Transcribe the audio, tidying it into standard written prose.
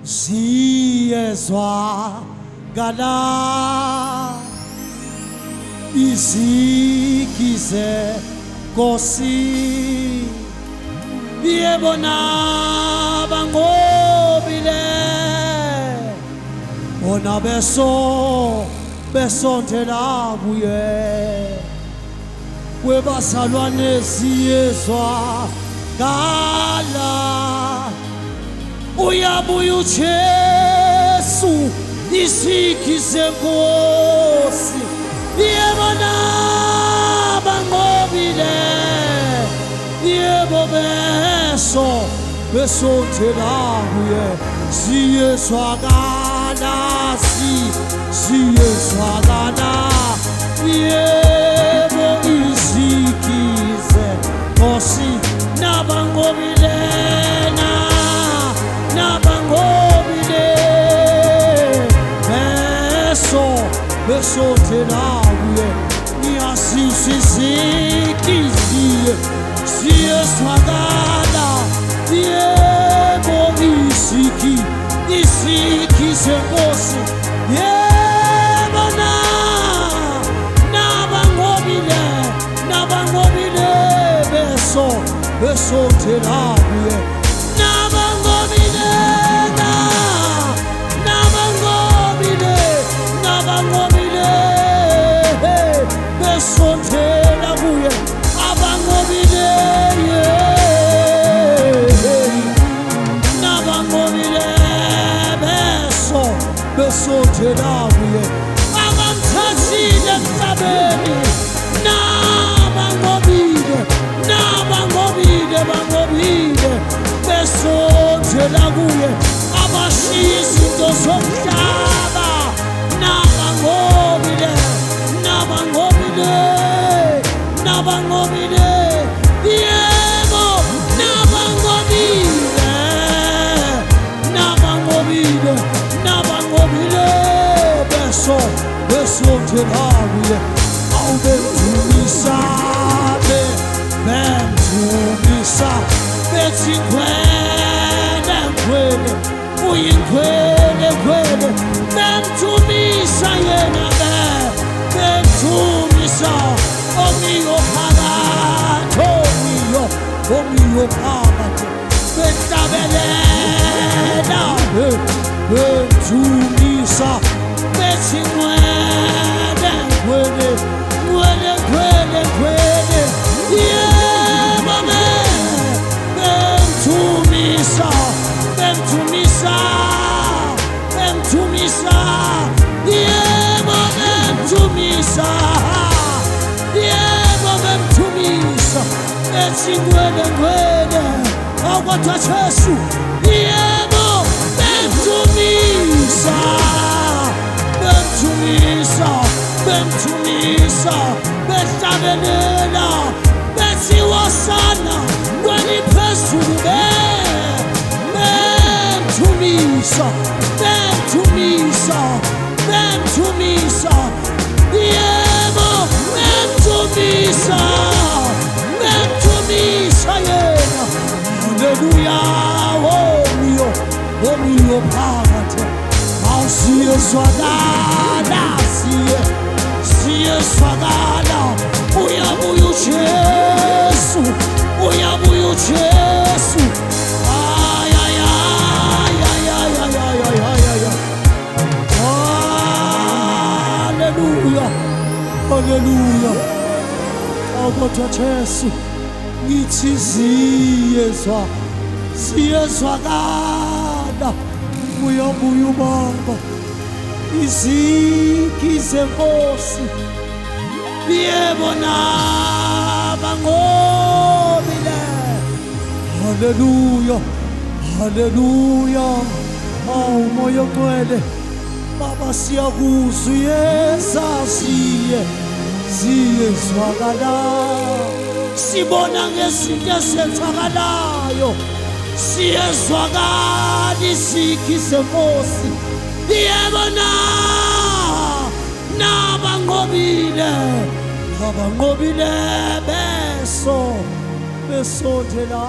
Siyezwakala izigi zenkosi yebona bangobile bona besondela kuye kwebazalwane siyezwakala uyabuya uJesu izigi zenkosi yebona bangobile yebo besondela kuye siyezwakala siyezwakala yebo izigi zenkosi nabangobile nabangobile besondela kuye niyasisizikisiye siyezwakala yebo izigi zenkosi yebo nabangobile besondela kuye nabangobile besondela kuye abangobile nabangobile besondela kuye abamthathile emhlabeni nabangobile besondela kuye abashiya izinto zomhlaba nabangobile yebo nabangobile besondela kuye awubemthumisa bethi khwele uyinkhwele bemthumisa yena bemthumisa omiyo phakathi behlabelela bemthumisa bethi khwele yebo bemthumisa yebo bemthumisa bethi khwele akwatha Jesu yebo bemthumisa behlabelela bethi wosana kweliphezulu bemthumisa yebo bemthumisa yena haleluya omiyo phakathi awusiyezwakala siyezwakala uyabuya uJesu haleluya akwatha Jesu ngithi siyezwakala uyabuya uBaba izigi zenkosi yebo nabangobile haleluya awumoya ogcwele Baba siyakuzwa siyezwakala sibona ngezinto ezenzakalayo siyezwakala izigi zenkosi yebo nabangobile besondela